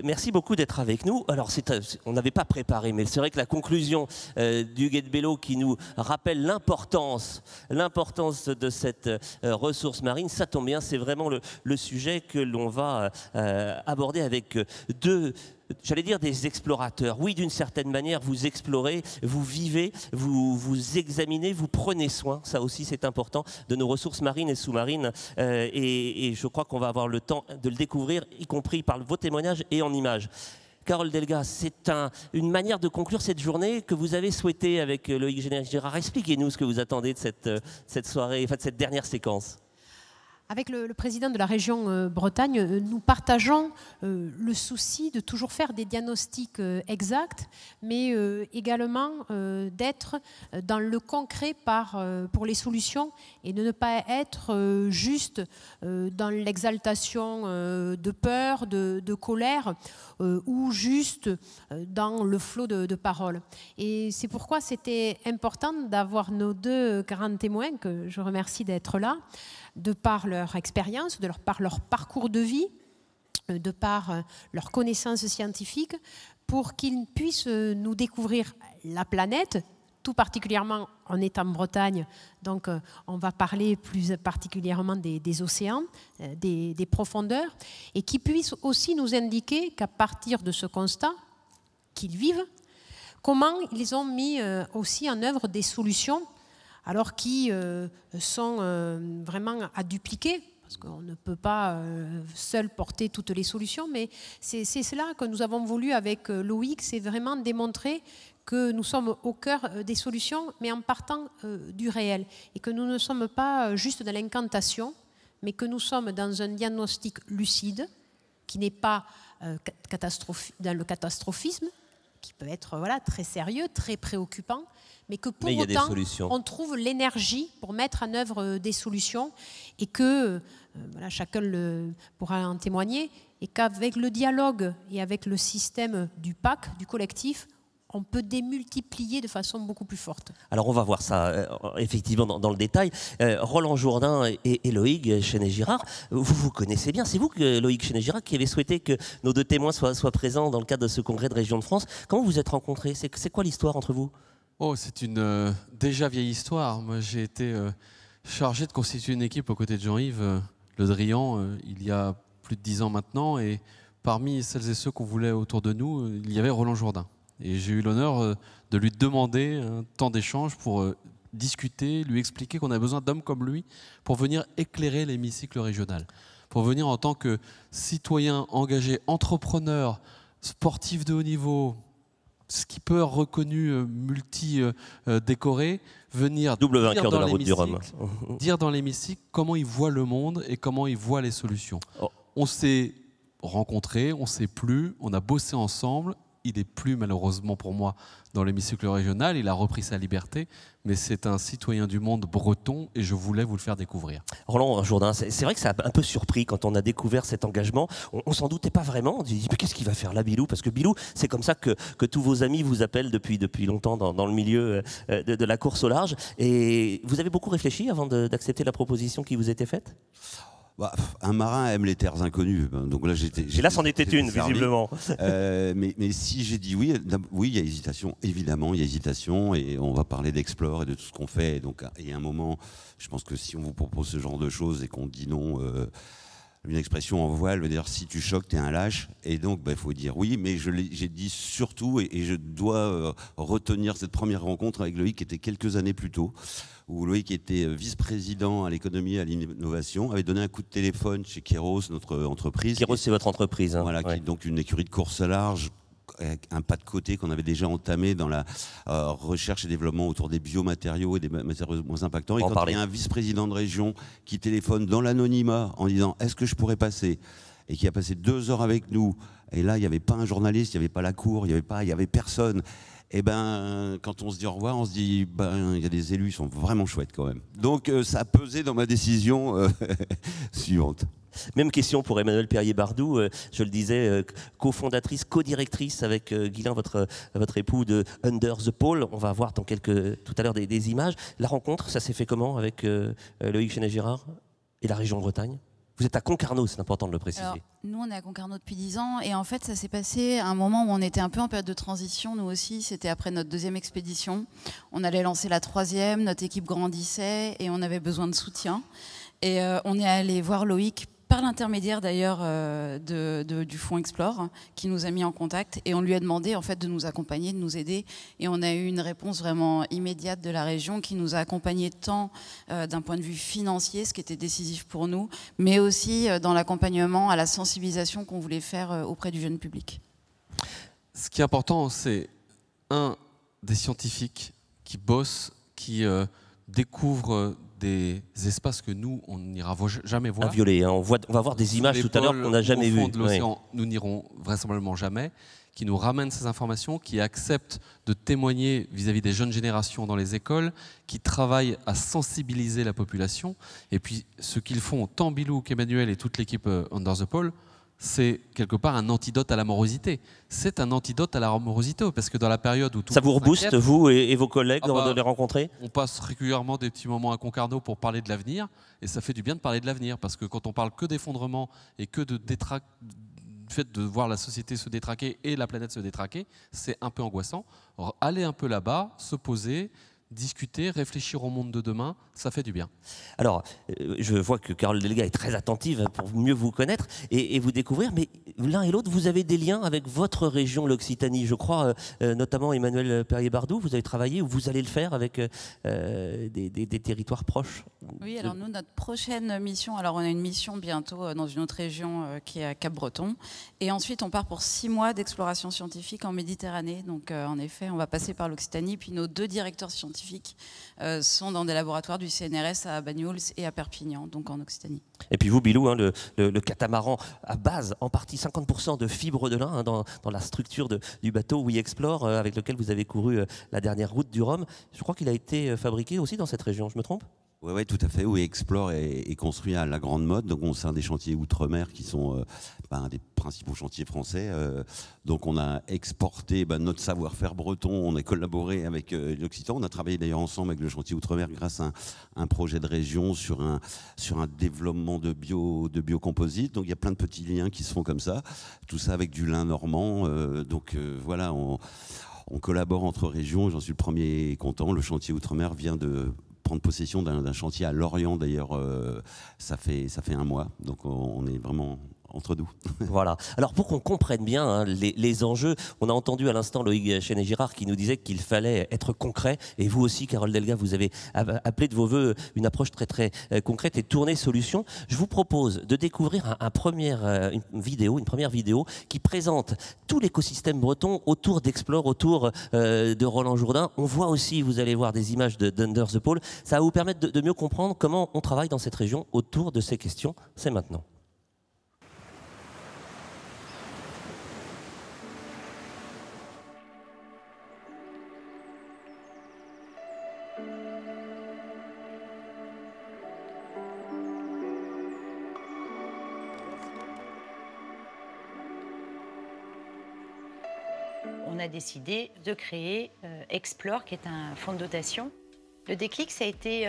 merci beaucoup d'être avec nous. Alors, on n'avait pas préparé, mais c'est vrai que la conclusion du Guet de Bello qui nous rappelle l'importance de cette ressource marine, ça tombe bien, c'est vraiment le sujet que l'on va aborder avec j'allais dire des explorateurs. Oui, d'une certaine manière, vous explorez, vous vivez, vous examinez, vous prenez soin, ça aussi c'est important, de nos ressources marines et sous-marines. Et je crois qu'on va avoir le temps de le découvrir, y compris par vos témoignages et en images. Carole Delga, c'est une manière de conclure cette journée que vous avez souhaitée avec Loïc Géné-Girard. Expliquez-nous ce que vous attendez de cette soirée, enfin de cette dernière séquence. Avec le président de la région Bretagne, nous partageons le souci de toujours faire des diagnostics exacts, mais également d'être dans le concret pour les solutions et de ne pas être juste dans l'exaltation de peur, de colère ou juste dans le flot de paroles. Et c'est pourquoi c'était important d'avoir nos deux grands témoins, que je remercie d'être là, de par leur expérience, par leur parcours de vie, de par leurs connaissances scientifiques, pour qu'ils puissent nous découvrir la planète, tout particulièrement en étant en Bretagne. Donc on va parler plus particulièrement des océans, des profondeurs, et qui puissent aussi nous indiquer qu'à partir de ce constat qu'ils vivent, comment ils ont mis aussi en œuvre des solutions alors qui sont vraiment à dupliquer, parce qu'on ne peut pas seul porter toutes les solutions, mais c'est cela que nous avons voulu avec Loïc, c'est vraiment démontrer que nous sommes au cœur des solutions, mais en partant du réel, et que nous ne sommes pas juste dans l'incantation, mais que nous sommes dans un diagnostic lucide, qui n'est pas dans le catastrophisme, qui peut être très sérieux, très préoccupant, mais que pour autant, on trouve l'énergie pour mettre en œuvre des solutions et que, chacun pourra en témoigner, et qu'avec le dialogue et avec le système du PAC, du collectif, on peut démultiplier de façon beaucoup plus forte. Alors on va voir ça effectivement dans le détail. Roland Jourdain et Loïc Géné-Girard, vous connaissez bien. C'est vous, Loïc Géné-Girard, qui avez souhaité que nos deux témoins soient présents dans le cadre de ce congrès de Région de France. Comment vous êtes rencontrés? C'est quoi l'histoire entre vous? Oh, c'est une déjà vieille histoire. Moi, j'ai été chargé de constituer une équipe aux côtés de Jean-Yves Le Drian il y a plus de 10 ans maintenant. Et parmi celles et ceux qu'on voulait autour de nous, il y avait Roland Jourdain. Et j'ai eu l'honneur de lui demander un temps d'échange pour discuter, lui expliquer qu'on a besoin d'hommes comme lui pour venir éclairer l'hémicycle régional. Pour venir en tant que citoyen engagé, entrepreneur, sportif de haut niveau, skipper reconnu, multi-décoré, venir double vainqueur de la route du Rhum, dire dans l'hémicycle comment il voit le monde et comment il voit les solutions. Oh. On s'est rencontrés, on s'est plu, on a bossé ensemble. Il n'est plus malheureusement pour moi dans l'hémicycle régional, il a repris sa liberté, mais c'est un citoyen du monde breton et je voulais vous le faire découvrir. Roland Jourdain, c'est vrai que ça a un peu surpris quand on a découvert cet engagement. On s'en doutait pas vraiment, on dit mais qu'est-ce qu'il va faire là Bilou? Parce que Bilou, c'est comme ça que tous vos amis vous appellent depuis longtemps dans le milieu de la course au large. Et vous avez beaucoup réfléchi avant d'accepter la proposition qui vous était faite? Bah, un marin aime les terres inconnues. Donc là, et là, c'en était une, visiblement. Mais si j'ai dit oui, il y a hésitation. Évidemment, il y a hésitation. Et on va parler d'Explore et de tout ce qu'on fait. Et donc, il y a un moment, je pense que si on vous propose ce genre de choses et qu'on dit non, une expression en voile veut dire si tu choques, t'es un lâche. Et donc, il faut dire oui. Mais j'ai dit surtout, et je dois retenir cette première rencontre avec Loïc qui était quelques années plus tôt, où Loïc était vice-président à l'économie et à l'innovation, avait donné un coup de téléphone chez Kéros, notre entreprise. Kéros, c'est votre entreprise. Hein. Voilà, qui est donc une écurie de course large, avec un pas de côté qu'on avait déjà entamé dans la recherche et développement autour des biomatériaux et des matériaux moins impactants. Et quand il y a un vice-président de région qui téléphone dans l'anonymat en disant « Est-ce que je pourrais passer ?» et qui a passé 2 heures avec nous, et là, il n'y avait pas un journaliste, il n'y avait pas la cour, il n'y avait personne. Et quand on se dit au revoir, on se dit il y a des élus, ils sont vraiment chouettes quand même. Donc ça a pesé dans ma décision suivante. Même question pour Emmanuelle Perrier-Bardou, je le disais, cofondatrice, co-directrice avec Guylain, votre époux de Under the Pole. On va voir tout à l'heure des images. La rencontre, ça s'est fait comment avec Loïc Géné-Girard et la région Bretagne? Vous êtes à Concarneau, c'est important de le préciser. Alors, nous, on est à Concarneau depuis 10 ans et en fait, ça s'est passé à un moment où on était un peu en période de transition, nous aussi. C'était après notre 2e expédition. On allait lancer la 3e, notre équipe grandissait et on avait besoin de soutien. Et on est allé voir Loïc, par l'intermédiaire d'ailleurs du fonds Explore, qui nous a mis en contact et on lui a demandé en fait de nous accompagner, de nous aider et on a eu une réponse vraiment immédiate de la région qui nous a accompagnés tant d'un point de vue financier, ce qui était décisif pour nous, mais aussi dans l'accompagnement à la sensibilisation qu'on voulait faire auprès du jeune public. Ce qui est important, c'est des scientifiques qui bossent, qui découvrent des espaces que nous, on n'ira jamais voir. Inviolés, hein. On va voir des images tout à l'heure qu'on n'a jamais vues. Au fond de l'océan, nous n'irons vraisemblablement jamais, qui nous ramènent ces informations, qui acceptent de témoigner vis-à-vis des jeunes générations dans les écoles, qui travaillent à sensibiliser la population. Et puis, ce qu'ils font, tant Bilou qu'Emmanuel et toute l'équipe Under the Pole, c'est quelque part un antidote à la morosité. C'est un antidote à la morosité, parce que dans la période où tout ça vous rebooste, vous et vos collègues, de les rencontrer? On passe régulièrement des petits moments à Concarneau pour parler de l'avenir, et ça fait du bien de parler de l'avenir, parce que quand on parle que d'effondrement et que du fait de voir la société se détraquer et la planète se détraquer, c'est un peu angoissant. Alors, aller un peu là-bas, se poser, discuter, réfléchir au monde de demain, ça fait du bien. Alors, je vois que Carole Delga est très attentive pour mieux vous connaître et vous découvrir, mais l'un et l'autre, vous avez des liens avec votre région, l'Occitanie. Je crois, notamment Emmanuel Perrier-Bardou, vous avez travaillé ou vous allez le faire avec des territoires proches. Oui, alors nous, notre prochaine mission, alors on a une mission bientôt dans une autre région qui est à Cap-Breton, et ensuite on part pour 6 mois d'exploration scientifique en Méditerranée. Donc en effet, on va passer par l'Occitanie, puis nos 2 directeurs scientifiques sont dans des laboratoires du CNRS à Banyuls et à Perpignan, donc en Occitanie. Et puis vous, Bilou, hein, le catamaran à base, en partie 50% de fibres de lin, hein, dans la structure du bateau We Explore, avec lequel vous avez couru la dernière route du Rhum. Je crois qu'il a été fabriqué aussi dans cette région, je me trompe ? Oui, tout à fait. We Explore est construit à la Grande Motte, donc c'est un des chantiers outre-mer qui sont un des principaux chantiers français. Donc on a exporté notre savoir-faire breton, on a collaboré avec l'Occitan, on a travaillé d'ailleurs ensemble avec le chantier outre-mer grâce à un projet de région sur un développement de biocomposite. Donc il y a plein de petits liens qui se font comme ça, tout ça avec du lin normand. Voilà, on collabore entre régions, j'en suis le premier content. Le chantier outre-mer vient de prendre possession d'un chantier à Lorient d'ailleurs, ça fait 1 mois, donc on est vraiment entre nous. Voilà. Alors pour qu'on comprenne bien hein, les enjeux, on a entendu à l'instant Loïc Chenet-Girard qui nous disait qu'il fallait être concret, et vous aussi, Carole Delga, vous avez appelé de vos voeux une approche très très concrète et tournée solution. Je vous propose de découvrir une première vidéo qui présente tout l'écosystème breton autour d'Explore, autour de Roland Jourdain. On voit aussi, vous allez voir des images d'Under the Pole. Ça va vous permettre de mieux comprendre comment on travaille dans cette région autour de ces questions. C'est maintenant. On a décidé de créer Explore, qui est un fonds de dotation. Le déclic, ça a été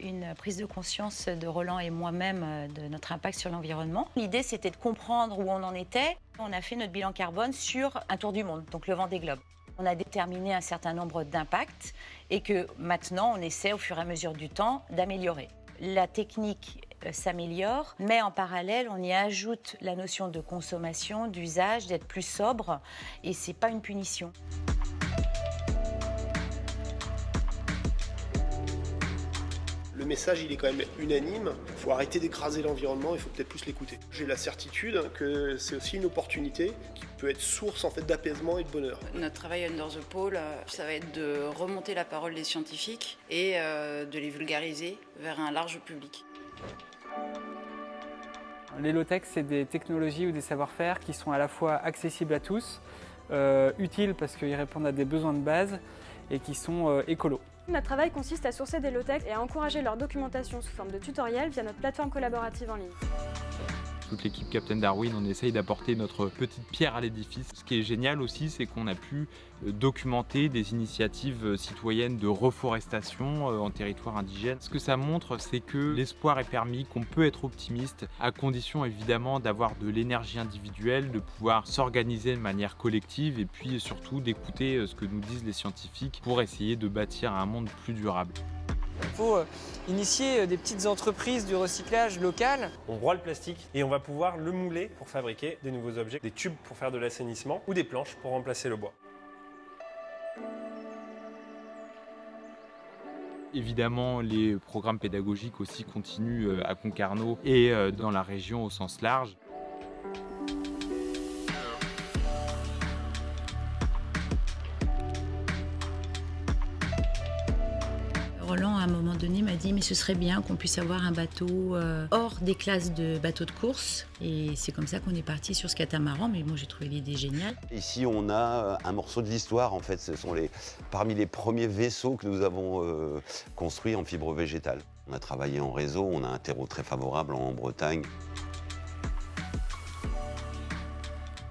une prise de conscience de Roland et moi-même de notre impact sur l'environnement. L'idée, c'était de comprendre où on en était. On a fait notre bilan carbone sur un tour du monde, donc le Vendée Globe. On a déterminé un certain nombre d'impacts et que maintenant, on essaie au fur et à mesure du temps d'améliorer. La technique s'améliore, mais en parallèle, on y ajoute la notion de consommation, d'usage, d'être plus sobre, et c'est pas une punition. Le message, il est quand même unanime. Il faut arrêter d'écraser l'environnement, il faut peut-être plus l'écouter. J'ai la certitude que c'est aussi une opportunité qui peut être source en fait, d'apaisement et de bonheur. Notre travail Under the Pole, ça va être de remonter la parole des scientifiques et de les vulgariser vers un large public. Les low-tech, c'est des technologies ou des savoir-faire qui sont à la fois accessibles à tous, utiles parce qu'ils répondent à des besoins de base et qui sont écolos. Notre travail consiste à sourcer des low-tech et à encourager leur documentation sous forme de tutoriels via notre plateforme collaborative en ligne. toute l'équipe Captain Darwin, on essaye d'apporter notre petite pierre à l'édifice. Ce qui est génial aussi, c'est qu'on a pu documenter des initiatives citoyennes de reforestation en territoire indigène. Ce que ça montre, c'est que l'espoir est permis, qu'on peut être optimiste, à condition évidemment d'avoir de l'énergie individuelle, de pouvoir s'organiser de manière collective et puis surtout d'écouter ce que nous disent les scientifiques pour essayer de bâtir un monde plus durable. Il faut initier des petites entreprises du recyclage local. On broie le plastique et on va pouvoir le mouler pour fabriquer des nouveaux objets, des tubes pour faire de l'assainissement ou des planches pour remplacer le bois. Évidemment, les programmes pédagogiques aussi continuent à Concarneau et dans la région au sens large. Roland, à un moment donné, m'a dit « mais ce serait bien qu'on puisse avoir un bateau hors des classes de bateaux de course ». Et c'est comme ça qu'on est parti sur ce catamaran, mais moi j'ai trouvé l'idée géniale. Ici, on a un morceau de l'histoire, en fait. Ce sont parmi les premiers vaisseaux que nous avons construits en fibre végétale. On a travaillé en réseau, on a un terreau très favorable en Bretagne.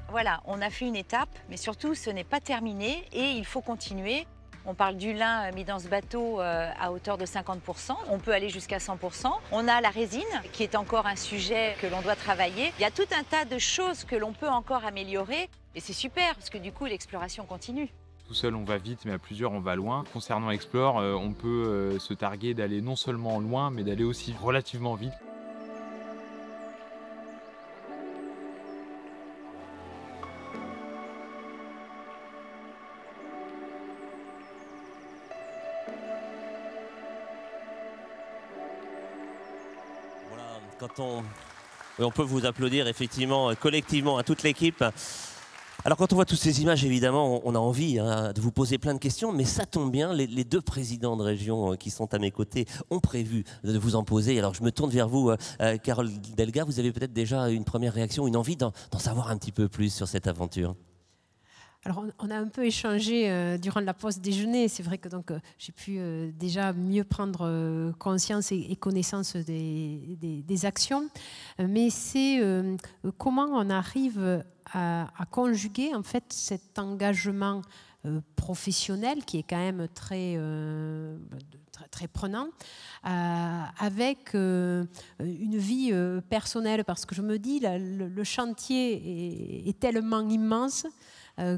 Voilà, on a fait une étape, mais surtout ce n'est pas terminé et il faut continuer. On parle du lin mis dans ce bateau à hauteur de 50%. On peut aller jusqu'à 100%. On a la résine, qui est encore un sujet que l'on doit travailler. Il y a tout un tas de choses que l'on peut encore améliorer. Et c'est super, parce que du coup, l'exploration continue. Tout seul, on va vite, mais à plusieurs, on va loin. Concernant Explore, on peut se targuer d'aller non seulement loin, mais d'aller aussi relativement vite. Quand on peut vous applaudir effectivement collectivement à toute l'équipe. Alors quand on voit toutes ces images, évidemment, on a envie de vous poser plein de questions, mais ça tombe bien, les deux présidents de région qui sont à mes côtés ont prévu de vous en poser. Alors je me tourne vers vous, Carole Delga, vous avez peut-être déjà une première réaction, une envie d'en savoir un petit peu plus sur cette aventure. Alors, on a un peu échangé durant la pause déjeuner. C'est vrai que j'ai pu déjà mieux prendre conscience et connaissance des actions. Mais c'est comment on arrive à conjuguer en fait cet engagement professionnel qui est quand même très prenant avec une vie personnelle. Parce que je me dis, le chantier est tellement immense.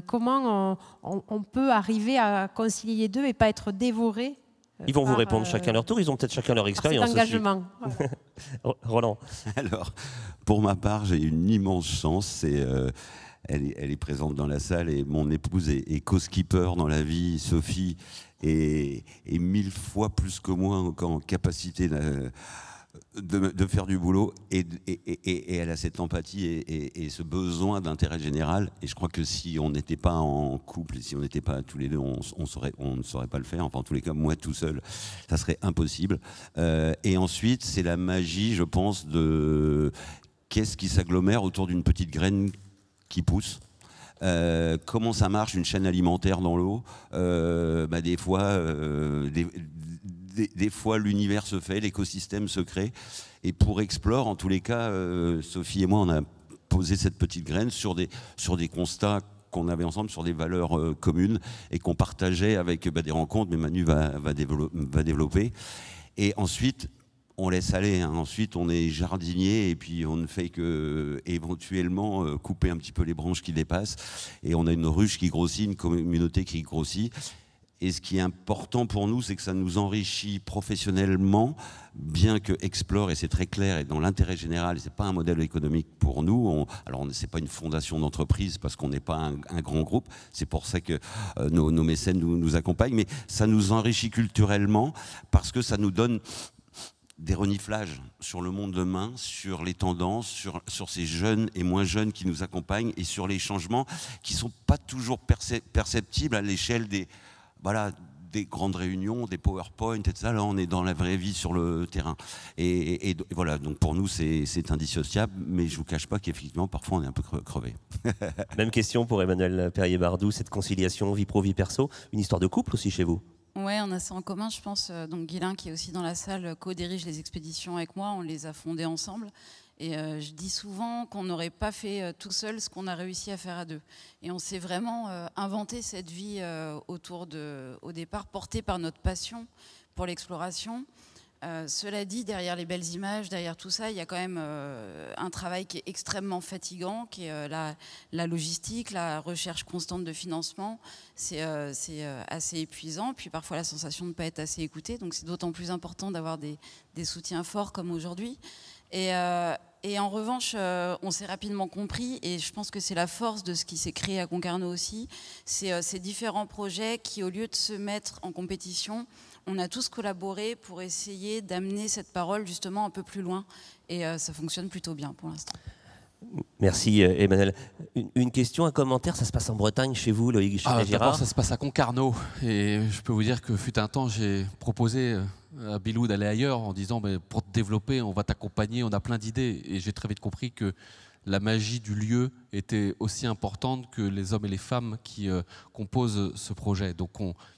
Comment on peut arriver à concilier les deux et pas être dévoré. Ils vont vous répondre chacun leur tour, ils ont peut-être chacun leur expérience. Cet engagement. Voilà. Roland. Alors, pour ma part, j'ai une immense chance. Elle est présente dans la salle et mon épouse est co-skipper dans la vie. Sophie est 1000 fois plus que moi en capacité de faire du boulot et elle a cette empathie et ce besoin d'intérêt général. Et je crois que si on n'était pas en couple, si on n'était pas tous les deux, on ne saurait pas le faire. Enfin, en tous les cas, moi tout seul, ça serait impossible. Et ensuite, c'est la magie, je pense, de qu'est-ce qui s'agglomère autour d'une petite graine qui pousse. Comment ça marche une chaîne alimentaire dans l'eau. Des fois, l'univers se fait, l'écosystème se crée. Et pour Explore, en tous les cas, Sophie et moi, on a posé cette petite graine sur des constats qu'on avait ensemble, sur des valeurs communes et qu'on partageait avec des rencontres, mais Manu va développer. Et ensuite, on laisse aller. Hein. Ensuite, on est jardinier et puis on ne fait que éventuellement couper un petit peu les branches qui dépassent. Et on a une ruche qui grossit, une communauté qui grossit. Et ce qui est important pour nous, c'est que ça nous enrichit professionnellement, bien que Explore, et c'est très clair, et dans l'intérêt général, ce n'est pas un modèle économique pour nous. Alors, ce n'est pas une fondation d'entreprise parce qu'on n'est pas un grand groupe. C'est pour ça que nos mécènes nous accompagnent. Mais ça nous enrichit culturellement parce que ça nous donne des reniflages sur le monde de demain, sur les tendances, sur ces jeunes et moins jeunes qui nous accompagnent et sur les changements qui ne sont pas toujours perceptibles à l'échelle des grandes réunions, des PowerPoint, etc. Là, on est dans la vraie vie sur le terrain. Et voilà, donc pour nous, c'est indissociable, mais je ne vous cache pas qu'effectivement, parfois, on est un peu crevé. Même question pour Emmanuel Perrier-Bardou, cette conciliation vie pro, vie perso, une histoire de couple aussi chez vous? Oui, on a ça en commun, je pense. Donc Guilain, qui est aussi dans la salle, co-dirige les expéditions avec moi. On les a fondées ensemble. Et je dis souvent qu'on n'aurait pas fait tout seul ce qu'on a réussi à faire à deux. Et on s'est vraiment inventé cette vie au départ, portée par notre passion pour l'exploration. Cela dit, derrière les belles images, derrière tout ça, il y a quand même un travail qui est extrêmement fatigant, qui est la logistique, la recherche constante de financement. C'est assez épuisant, puis parfois la sensation de ne pas être assez écouté. Donc c'est d'autant plus important d'avoir des soutiens forts comme aujourd'hui. Et en revanche, on s'est rapidement compris, et je pense que c'est la force de ce qui s'est créé à Concarneau aussi, c'est ces différents projets qui, au lieu de se mettre en compétition, on a tous collaboré pour essayer d'amener cette parole justement un peu plus loin. Et ça fonctionne plutôt bien pour l'instant. Merci Emmanuel. Une question, un commentaire, ça se passe en Bretagne chez vous, Loïc Girard? D'abord, ça se passe à Concarneau. Et je peux vous dire que fut un temps, j'ai proposé à Bilou d'aller ailleurs en disant pour te développer, on va t'accompagner, on a plein d'idées. Et j'ai très vite compris que la magie du lieu était aussi importante que les hommes et les femmes qui composent ce projet. Donc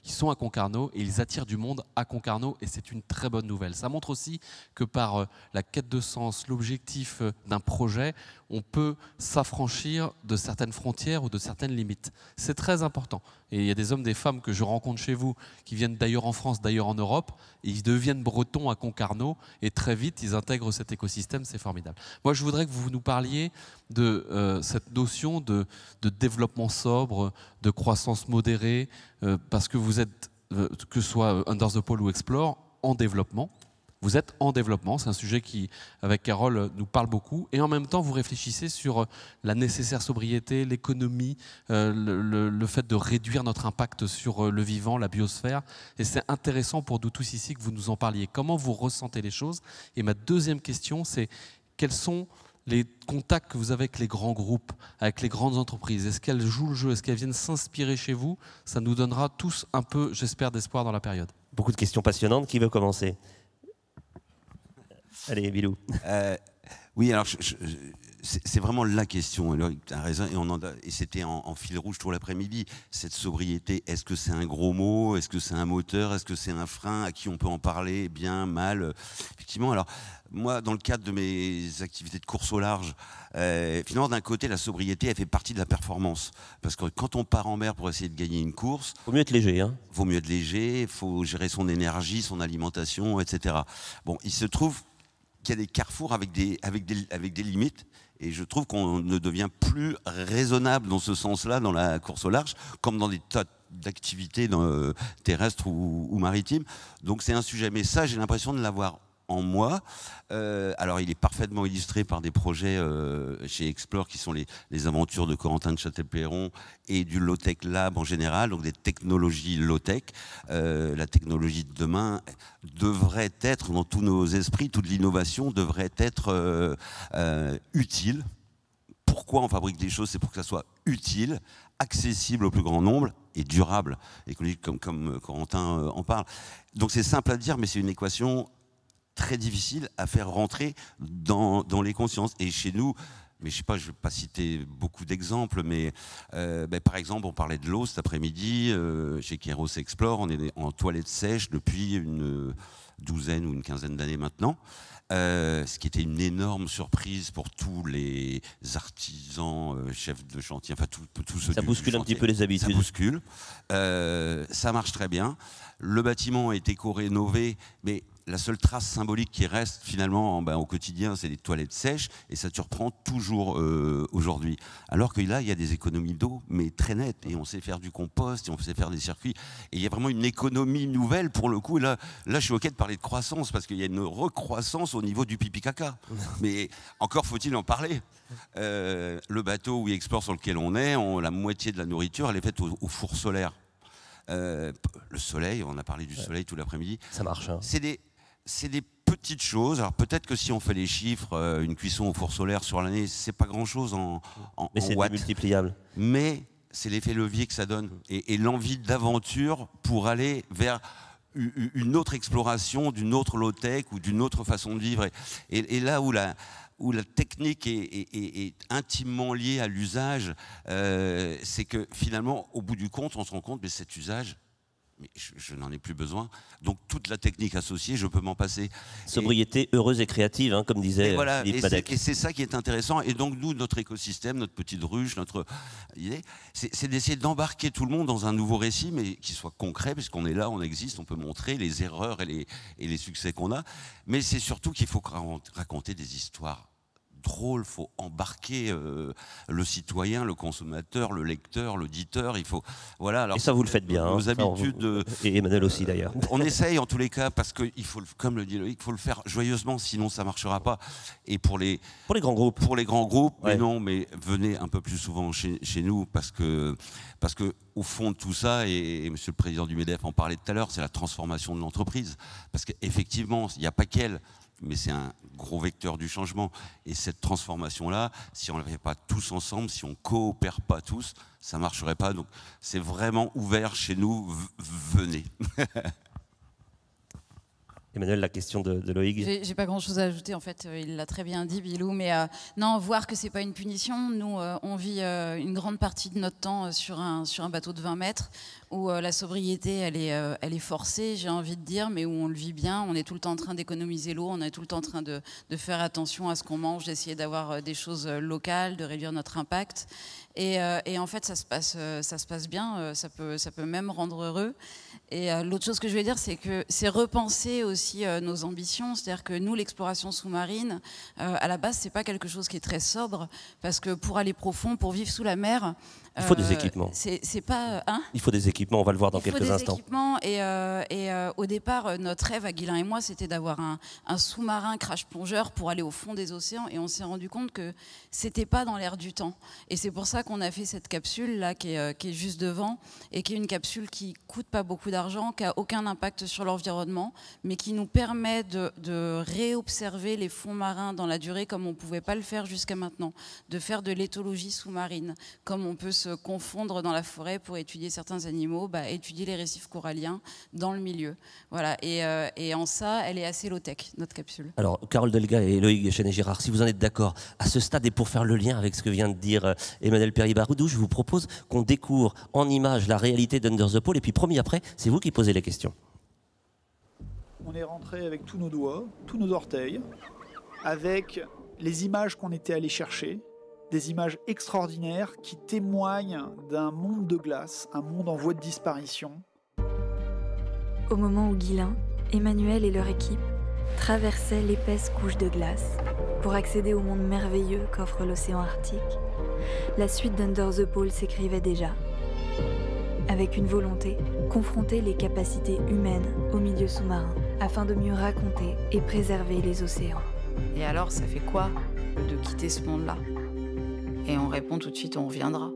ils sont à Concarneau et ils attirent du monde à Concarneau, et c'est une très bonne nouvelle. Ça montre aussi que par la quête de sens, l'objectif d'un projet, on peut s'affranchir de certaines frontières ou de certaines limites. C'est très important. Et il y a des hommes, des femmes que je rencontre chez vous qui viennent d'ailleurs en France, d'ailleurs en Europe, et ils deviennent bretons à Concarneau, et très vite ils intègrent cet écosystème, c'est formidable. Moi je voudrais que vous nous parliez de cette notion de développement sobre, de croissance modérée, parce que vous êtes, que ce soit Under the Pole ou Explore, en développement. Vous êtes en développement, c'est un sujet qui, avec Carole, nous parle beaucoup. Et en même temps, vous réfléchissez sur la nécessaire sobriété, l'économie, le fait de réduire notre impact sur le vivant, la biosphère. Et c'est intéressant pour nous tous ici que vous nous en parliez. Comment vous ressentez les choses? Et ma deuxième question, c'est quels sont les contacts que vous avez avec les grands groupes, avec les grandes entreprises? Est-ce qu'elles jouent le jeu? Est-ce qu'elles viennent s'inspirer chez vous? Ça nous donnera tous un peu, j'espère, d'espoir dans la période. Beaucoup de questions passionnantes. Qui veut commencer? Allez, Bilou. Oui, alors c'est vraiment la question. Tu as raison, et c'était en fil rouge tout l'après-midi. Cette sobriété, est-ce que c'est un gros mot? Est-ce que c'est un moteur? Est-ce que c'est un frein? À qui on peut en parler? Bien, mal? Effectivement, alors moi, dans le cadre de mes activités de course au large, finalement, d'un côté, la sobriété, elle fait partie de la performance. Parce que quand on part en mer pour essayer de gagner une course... Vaut mieux être léger, hein. Vaut mieux être léger, il faut gérer son énergie, son alimentation, etc. Bon, il se trouve qu'il y a des carrefours avec des limites, et je trouve qu'on ne devient plus raisonnable dans ce sens-là dans la course au large, comme dans des tas d'activités terrestres ou maritimes. Donc c'est un sujet, mais ça j'ai l'impression de l'avoir en moi. Alors il est parfaitement illustré par des projets chez Explore qui sont les aventures de Corentin de Châtel-Perron et du Low-Tech Lab en général, donc des technologies low-tech. La technologie de demain devrait être dans tous nos esprits, toute l'innovation devrait être utile. Pourquoi on fabrique des choses? C'est pour que ça soit utile, accessible au plus grand nombre et durable, écologique comme Corentin en parle. Donc c'est simple à dire, mais c'est une équation très difficile à faire rentrer dans les consciences. Et chez nous, mais je sais pas, je vais pas citer beaucoup d'exemples, mais par exemple, on parlait de l'eau cet après-midi, chez Kairos Explore, on est en toilette sèche depuis une douzaine ou une quinzaine d'années maintenant. Ce qui était une énorme surprise pour tous les artisans, chefs de chantier, enfin tout ceux ça bouscule un petit peu les habitudes. Ça bouscule. Ça marche très bien. Le bâtiment a été éco-rénové, mais la seule trace symbolique qui reste finalement au quotidien, c'est les toilettes sèches, et ça te reprend toujours aujourd'hui. Alors que là, il y a des économies d'eau, mais très nettes, et on sait faire du compost, et on sait faire des circuits, et il y a vraiment une économie nouvelle pour le coup. Et là, je suis OK de parler de croissance, parce qu'il y a une recroissance au niveau du pipi-caca. Mais encore faut-il en parler. Le bateau où il explore sur lequel on est, la moitié de la nourriture, elle est faite au four solaire. Le soleil, on a parlé du soleil tout l'après-midi. Ça marche, hein. C'est des petites choses. Alors peut-être que si on fait les chiffres, une cuisson au four solaire sur l'année, c'est pas grand-chose en mais c'est multipliable. Mais c'est l'effet levier que ça donne. Et l'envie d'aventure pour aller vers une autre exploration, d'une autre low-tech ou d'une autre façon de vivre. Et là où la technique est intimement liée à l'usage, c'est que finalement, au bout du compte, on se rend compte que cet usage, mais je n'en ai plus besoin. Donc toute la technique associée, je peux m'en passer. Sobriété heureuse et créative, hein, comme disait Philippe Madec. Et c'est ça qui est intéressant. Et donc nous, notre écosystème, notre petite ruche, notre idée, c'est d'essayer d'embarquer tout le monde dans un nouveau récit, mais qui soit concret, puisqu'on est là, on existe, on peut montrer les erreurs et les succès qu'on a. Mais c'est surtout qu'il faut raconter des histoires drôle, il faut embarquer le citoyen, le consommateur, le lecteur, l'auditeur. Il faut, voilà. Alors, et ça, vous le faites bien. Nos habitudes. Et Emmanuel aussi, d'ailleurs. On essaye en tous les cas, parce qu'il faut, comme le dit Loïc, il faut le faire joyeusement, sinon ça ne marchera pas. Et pour les grands groupes. Pour les grands groupes, ouais. Mais non, mais venez un peu plus souvent chez nous, parce que au fond de tout ça, et Monsieur le Président du MEDEF en parlait tout à l'heure, c'est la transformation de l'entreprise. Parce qu'effectivement, il n'y a pas qu'elle, mais c'est un gros vecteur du changement. Et cette transformation-là, si on ne la fait pas tous ensemble, si on ne coopère pas tous, ça ne marcherait pas. Donc c'est vraiment ouvert chez nous, venez. Emmanuel, la question de Loïc. J'ai pas grand-chose à ajouter, en fait, il l'a très bien dit, Bilou, mais non, voir que c'est pas une punition. Nous, on vit une grande partie de notre temps sur un bateau de 20 mètres, où la sobriété, elle est forcée, j'ai envie de dire, mais où on le vit bien. On est tout le temps en train d'économiser l'eau, on est tout le temps en train de faire attention à ce qu'on mange, d'essayer d'avoir des choses locales, de réduire notre impact. Et en fait, ça se passe bien, ça peut même rendre heureux. Et l'autre chose que je voulais dire, c'est que c'est repenser aussi nos ambitions. C'est-à-dire que nous, l'exploration sous-marine, à la base, c'est pas quelque chose qui est très sobre, parce que pour aller profond, pour vivre sous la mer, il faut des équipements. C'est pas, hein, il faut des équipements, on va le voir dans quelques instants. Il faut des équipements, et au départ, notre rêve à Guilain et moi, c'était d'avoir un sous-marin crash-plongeur pour aller au fond des océans, et on s'est rendu compte que c'était pas dans l'air du temps. Et c'est pour ça qu'on a fait cette capsule là qui est juste devant, et qui est une capsule qui coûte pas beaucoup d'argent, qui a aucun impact sur l'environnement, mais qui nous permet de réobserver les fonds marins dans la durée comme on pouvait pas le faire jusqu'à maintenant, de faire de l'éthologie sous-marine, comme on peut se confondre dans la forêt pour étudier certains animaux, étudier les récifs coralliens dans le milieu. Voilà. Et en ça, elle est assez low-tech, notre capsule. Alors, Carole Delga et Loïc Chenet-Girard, si vous en êtes d'accord, à ce stade, et pour faire le lien avec ce que vient de dire Emmanuel Perry-Baroudou, je vous propose qu'on découvre en images la réalité d'Under the Pole, et puis promis après, c'est vous qui posez les questions. On est rentré avec tous nos doigts, tous nos orteils, avec les images qu'on était allés chercher, des images extraordinaires qui témoignent d'un monde de glace, un monde en voie de disparition. Au moment où Guilain, Emmanuel et leur équipe traversaient l'épaisse couche de glace pour accéder au monde merveilleux qu'offre l'océan Arctique, la suite d'Under the Pole s'écrivait déjà. Avec une volonté, confronter les capacités humaines au milieu sous-marin, afin de mieux raconter et préserver les océans. Et alors, ça fait quoi de quitter ce monde-là ? Et on répond tout de suite, on reviendra.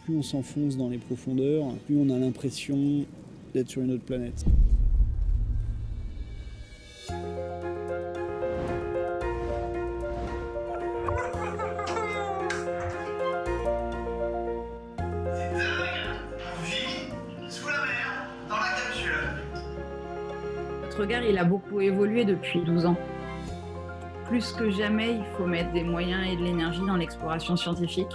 Plus on s'enfonce dans les profondeurs, plus on a l'impression d'être sur une autre planète. Notre regard, il a beaucoup évolué depuis 12 ans. Plus que jamais, il faut mettre des moyens et de l'énergie dans l'exploration scientifique.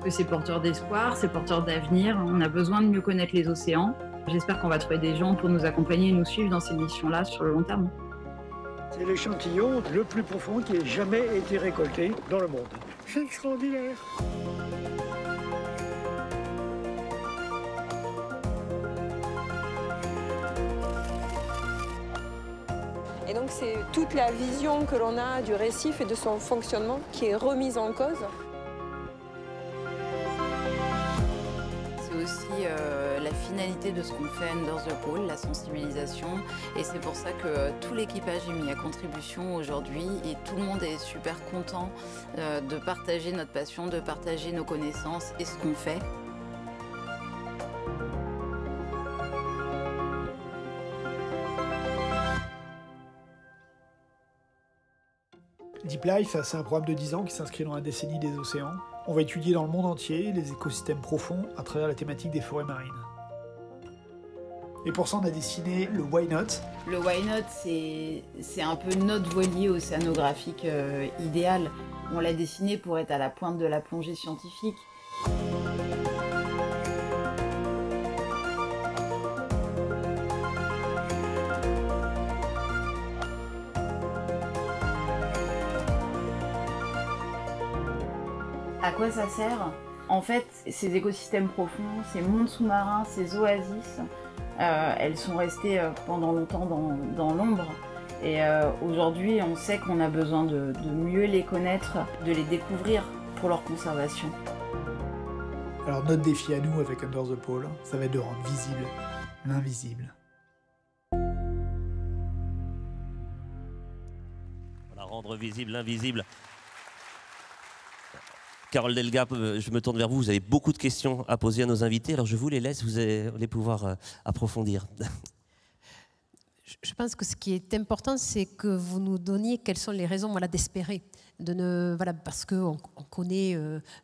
C'est porteur d'espoir, c'est porteur d'avenir. On a besoin de mieux connaître les océans. J'espère qu'on va trouver des gens pour nous accompagner et nous suivre dans ces missions-là sur le long terme. C'est l'échantillon le plus profond qui ait jamais été récolté dans le monde. C'est extraordinaire. Et donc c'est toute la vision que l'on a du récif et de son fonctionnement qui est remise en cause. C'est aussi la finalité de ce qu'on fait Under the Pole, la sensibilisation. Et c'est pour ça que tout l'équipage est mis à contribution aujourd'hui et tout le monde est super content de partager notre passion, de partager nos connaissances et ce qu'on fait. Deep Life, c'est un programme de 10 ans qui s'inscrit dans la décennie des océans. On va étudier dans le monde entier les écosystèmes profonds à travers la thématique des forêts marines. Et pour ça, on a dessiné le Why Not. Le Why Not, c'est un peu notre voilier océanographique idéal. On l'a dessiné pour être à la pointe de la plongée scientifique. À quoi ça sert? En fait, ces écosystèmes profonds, ces mondes sous-marins, ces oasis, elles sont restées pendant longtemps dans l'ombre. Et aujourd'hui, on sait qu'on a besoin de mieux les connaître, de les découvrir pour leur conservation. Alors notre défi à nous avec Under the Pole, ça va être de rendre visible l'invisible. Voilà, rendre visible l'invisible. Carole Delga, je me tourne vers vous. Vous avez beaucoup de questions à poser à nos invités. Alors je vous les laisse, vous allez pouvoir approfondir. Je pense que ce qui est important, c'est que vous nous donniez quelles sont les raisons d'espérer. Parce qu'on connaît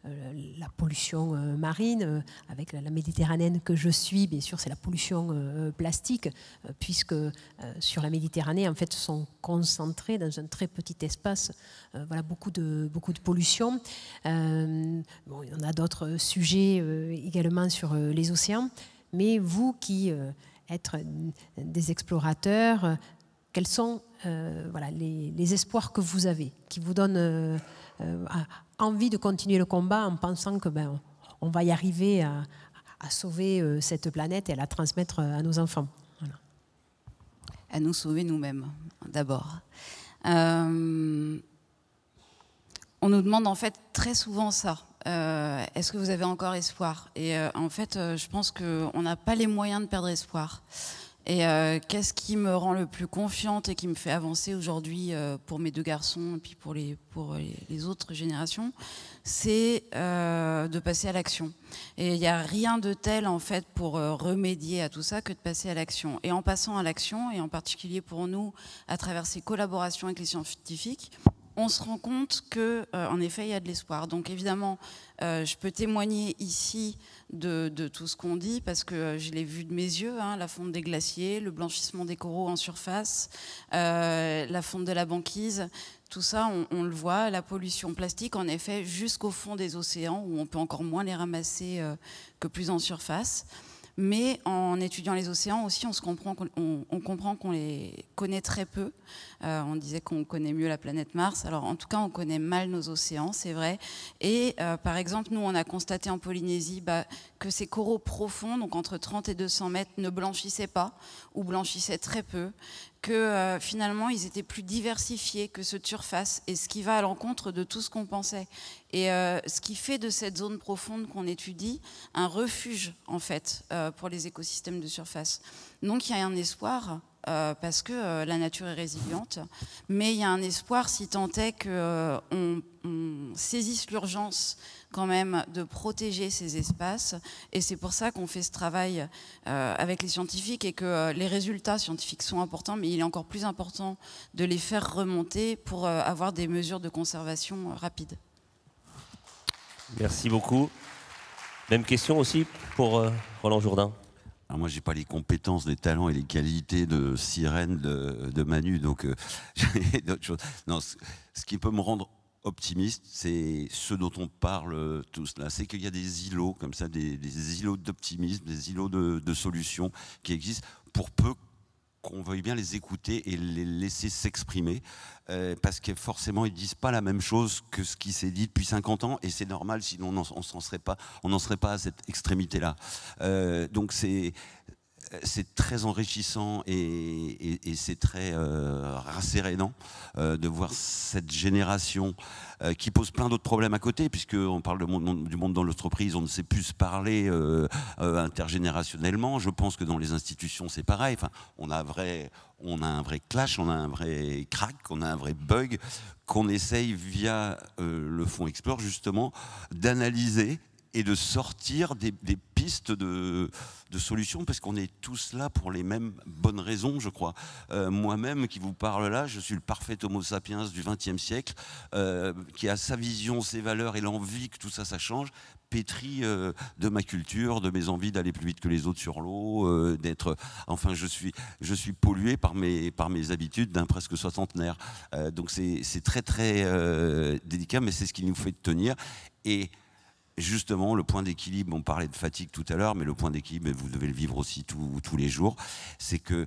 la pollution marine, avec la Méditerranée que je suis, bien sûr, c'est la pollution plastique, puisque sur la Méditerranée, en fait, sont concentrés dans un très petit espace beaucoup de pollution. Il y en a d'autres sujets également sur les océans, mais vous qui êtes des explorateurs, quels sont les espoirs que vous avez, qui vous donnent envie de continuer le combat en pensant que on va y arriver à sauver cette planète et à la transmettre à nos enfants. Voilà. À nous sauver nous-mêmes, d'abord. On nous demande en fait très souvent ça. Est-ce que vous avez encore espoir? Et en fait, je pense qu'on n'a pas les moyens de perdre espoir. Et qu'est-ce qui me rend le plus confiante et qui me fait avancer aujourd'hui pour mes deux garçons et puis pour les autres générations, c'est de passer à l'action. Et il n'y a rien de tel en fait pour remédier à tout ça que de passer à l'action. Et en passant à l'action, et en particulier pour nous, à travers ces collaborations avec les scientifiques, on se rend compte qu'en effet, il y a de l'espoir. Donc évidemment, je peux témoigner ici de tout ce qu'on dit, parce que je l'ai vu de mes yeux, la fonte des glaciers, le blanchissement des coraux en surface, la fonte de la banquise, tout ça, on le voit, la pollution plastique, en effet, jusqu'au fond des océans, où on peut encore moins les ramasser que plus en surface. Mais en étudiant les océans aussi, on comprend qu'on les connaît très peu. On disait qu'on connaît mieux la planète Mars. Alors en tout cas, on connaît mal nos océans, c'est vrai. Et par exemple, nous, on a constaté en Polynésie que ces coraux profonds, donc entre 30 et 200 mètres, ne blanchissaient pas ou blanchissaient très peu, que finalement, ils étaient plus diversifiés que ceux de surface, et ce qui va à l'encontre de tout ce qu'on pensait. Et ce qui fait de cette zone profonde qu'on étudie un refuge, en fait, pour les écosystèmes de surface. Donc, il y a un espoir, parce que la nature est résiliente, mais il y a un espoir si tant est qu'on saisisse l'urgence quand même de protéger ces espaces, et c'est pour ça qu'on fait ce travail avec les scientifiques, et que les résultats scientifiques sont importants, mais il est encore plus important de les faire remonter pour avoir des mesures de conservation rapides. Merci beaucoup. Même question aussi pour Roland Jourdain. Alors moi, j'ai pas les compétences, les talents et les qualités de sirène de Manu, donc j'ai d'autres choses. Non, ce qui peut me rendre optimiste, c'est ce dont on parle tous là, c'est qu'il y a des îlots comme ça, des îlots d'optimisme, des îlots de solutions qui existent pour peu qu'on veuille bien les écouter et les laisser s'exprimer, parce que forcément ils disent pas la même chose que ce qui s'est dit depuis 50 ans, et c'est normal, sinon on n'en serait pas à cette extrémité-là. Donc c'est très enrichissant et c'est très rassérénant de voir cette génération qui pose plein d'autres problèmes à côté, puisqu'on parle du monde dans l'entreprise, on ne sait plus se parler intergénérationnellement. Je pense que dans les institutions, c'est pareil. Enfin, on a un vrai clash, on a un vrai crack, on a un vrai bug qu'on essaye via le fonds Explore, justement, d'analyser et de sortir des pistes de solutions, parce qu'on est tous là pour les mêmes bonnes raisons, je crois. Moi-même qui vous parle là, je suis le parfait homo sapiens du XXe siècle, qui a sa vision, ses valeurs et l'envie que tout ça, ça change, pétri de ma culture, de mes envies d'aller plus vite que les autres sur l'eau, d'être... Enfin, je suis pollué par mes habitudes d'un presque soixantenaire. Donc c'est très, très délicat, mais c'est ce qui nous fait tenir. Et justement, le point d'équilibre, on parlait de fatigue tout à l'heure, mais le point d'équilibre, vous devez le vivre aussi tous les jours, c'est que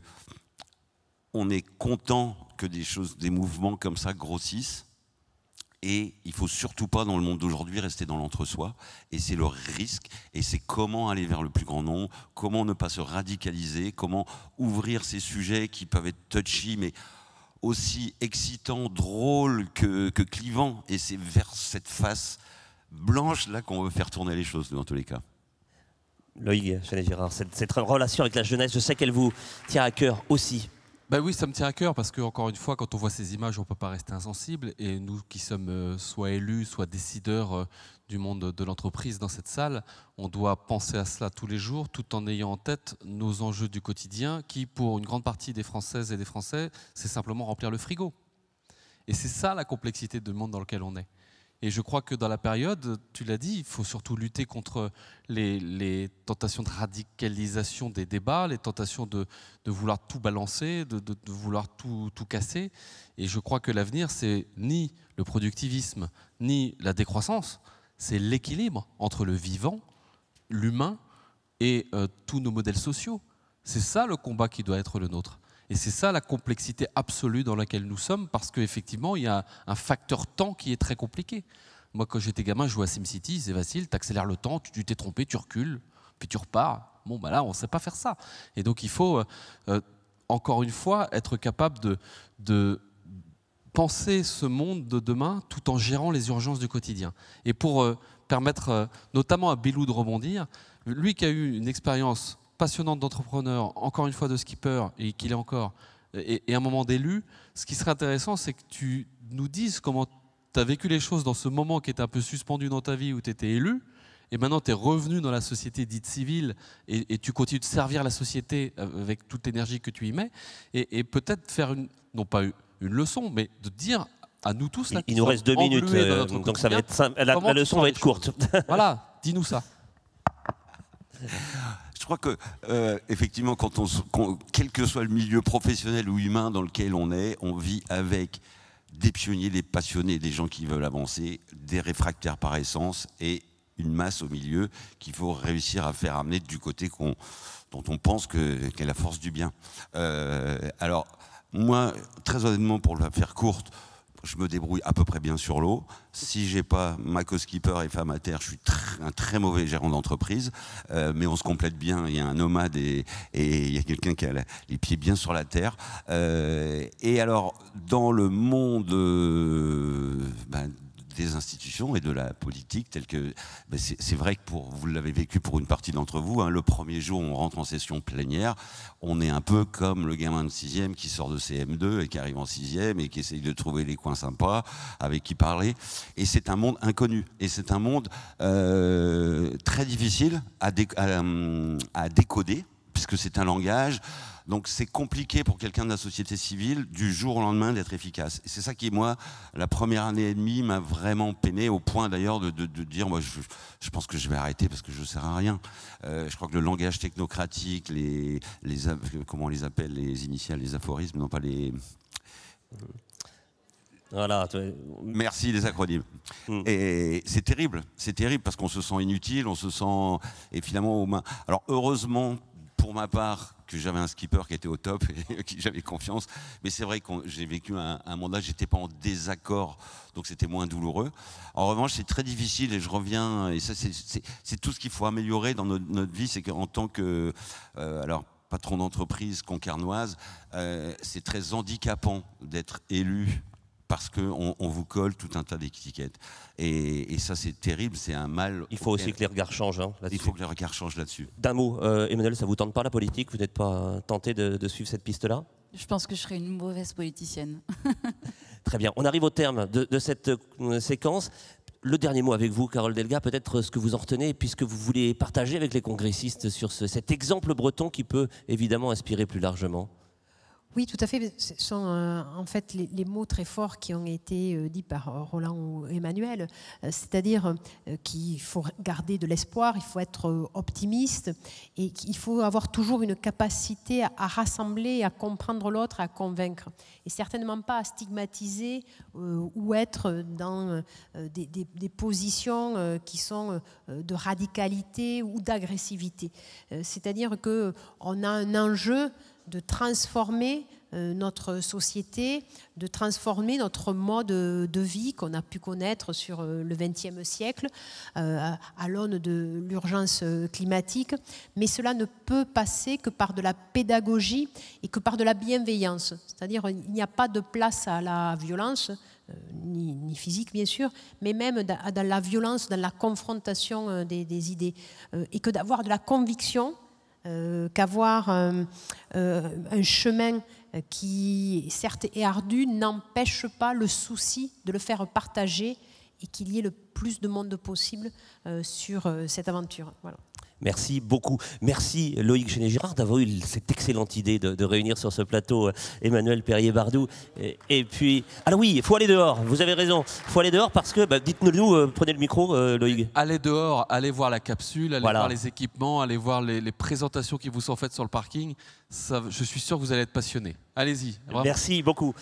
on est content que des mouvements comme ça grossissent, et il ne faut surtout pas, dans le monde d'aujourd'hui, rester dans l'entre-soi, et c'est le risque, et c'est comment aller vers le plus grand nombre, comment ne pas se radicaliser, comment ouvrir ces sujets qui peuvent être touchy, mais aussi excitants, drôles que clivants, et c'est vers cette face blanche là qu'on veut faire tourner les choses dans tous les cas. Loïc Chanay-Girard, cette relation avec la jeunesse, je sais qu'elle vous tient à cœur aussi. Ben oui, ça me tient à cœur parce que, encore une fois, quand on voit ces images, on ne peut pas rester insensible. Et nous qui sommes soit élus, soit décideurs du monde de l'entreprise dans cette salle, on doit penser à cela tous les jours, tout en ayant en tête nos enjeux du quotidien qui, pour une grande partie des Françaises et des Français, c'est simplement remplir le frigo. Et c'est ça la complexité du monde dans lequel on est. Et je crois que dans la période, tu l'as dit, il faut surtout lutter contre les tentations de radicalisation des débats, les tentations de vouloir tout balancer, de vouloir tout casser. Et je crois que l'avenir, c'est ni le productivisme, ni la décroissance, c'est l'équilibre entre le vivant, l'humain et tous nos modèles sociaux. C'est ça le combat qui doit être le nôtre. Et c'est ça la complexité absolue dans laquelle nous sommes, parce qu'effectivement, il y a un facteur temps qui est très compliqué. Moi, quand j'étais gamin, je jouais à SimCity, c'est facile, tu accélères le temps, tu t'es trompé, tu recules, puis tu repars. Bon, bah là, on ne sait pas faire ça. Et donc, il faut, encore une fois, être capable de penser ce monde de demain tout en gérant les urgences du quotidien. Et pour permettre notamment à Bilou de rebondir, lui qui a eu une expérience passionnante d'entrepreneur, encore une fois de skipper, et qu'il est encore, et un moment d'élu, ce qui serait intéressant, c'est que tu nous dises comment tu as vécu les choses dans ce moment qui était un peu suspendu dans ta vie où tu étais élu, et maintenant tu es revenu dans la société dite civile, et tu continues de servir la société avec toute l'énergie que tu y mets, et peut-être faire, non pas une leçon, mais de dire à nous tous... Là, il nous reste 2 minutes, donc ça va être simple. La leçon va être courte. Voilà, dis-nous ça. Je crois que, effectivement, quel que soit le milieu professionnel ou humain dans lequel on est, on vit avec des pionniers, des passionnés, des gens qui veulent avancer, des réfractaires par essence et une masse au milieu qu'il faut réussir à faire amener du côté dont on pense qu'elle est la force du bien. Alors, moi, très honnêtement, pour la faire courte, je me débrouille à peu près bien sur l'eau. Si j'ai pas ma co-skipper et femme à terre, je suis un très mauvais gérant d'entreprise, mais on se complète bien. Il y a un nomade et il y a quelqu'un qui a les pieds bien sur la terre. Et alors, dans le monde des institutions et de la politique, telle que c'est vrai que vous l'avez vécu pour une partie d'entre vous, hein, le premier jour on rentre en session plénière, on est un peu comme le gamin de 6e qui sort de CM2 et qui arrive en 6e et qui essaye de trouver les coins sympas avec qui parler, et c'est un monde inconnu, et c'est un monde très difficile à décoder, puisque c'est un langage. Donc c'est compliqué pour quelqu'un de la société civile du jour au lendemain d'être efficace. Et c'est ça qui, moi, la première année et demie m'a vraiment peiné, au point d'ailleurs de dire, moi je pense que je vais arrêter parce que je ne sers à rien. Je crois que le langage technocratique, comment on les appelle, les initiales, les aphorismes, non pas les... Voilà. Merci, les acronymes. Et c'est terrible parce qu'on se sent inutile, on se sent... Et finalement, aux mains... Alors heureusement, pour ma part, que j'avais un skipper qui était au top et qui j'avais confiance. Mais c'est vrai que j'ai vécu un mandat, j'étais pas en désaccord, donc c'était moins douloureux. En revanche, c'est très difficile et je reviens, et ça c'est tout ce qu'il faut améliorer dans notre vie, c'est qu'en tant que patron d'entreprise concarnoise, c'est très handicapant d'être élu parce qu'on vous colle tout un tas d'étiquettes. Et ça, c'est terrible, c'est un mal. Il faut aussi que les regards changent. Il faut que les regards changent là-dessus. D'un mot, Emmanuel, ça vous tente pas la politique? Vous n'êtes pas tenté de suivre cette piste-là? Je pense que je serais une mauvaise politicienne. Très bien. On arrive au terme de cette séquence. Le dernier mot avec vous, Carole Delga, peut-être ce que vous en retenez, puisque vous voulez partager avec les congressistes sur cet exemple breton qui peut évidemment inspirer plus largement. Oui, tout à fait. Ce sont en fait les mots très forts qui ont été dits par Roland ou Emmanuel, c'est-à-dire qu'il faut garder de l'espoir, il faut être optimiste et qu'il faut avoir toujours une capacité à rassembler, à comprendre l'autre, à convaincre. Et certainement pas à stigmatiser ou être dans des positions qui sont de radicalité ou d'agressivité. C'est-à-dire qu'on a un enjeu de transformer notre société, de transformer notre mode de vie qu'on a pu connaître sur le XXe siècle à l'aune de l'urgence climatique. Mais cela ne peut passer que par de la pédagogie et que par de la bienveillance. C'est-à-dire qu'il n'y a pas de place à la violence, ni physique bien sûr, mais même dans la violence, dans la confrontation des idées. Et que d'avoir de la conviction, qu'avoir un chemin qui certes est ardu n'empêche pas le souci de le faire partager et qu'il y ait le plus de monde possible sur cette aventure. Voilà. Merci beaucoup. Merci Loïc Géné-Girard d'avoir eu cette excellente idée de réunir sur ce plateau Emmanuel Perrier-Bardou. Et puis, alors oui, il faut aller dehors, vous avez raison. Il faut aller dehors parce que, dites-nous, prenez le micro Loïc. Allez dehors, allez voir la capsule, allez voir les équipements, allez voir les présentations qui vous sont faites sur le parking. Ça, je suis sûr que vous allez être passionné. Allez-y. Merci beaucoup.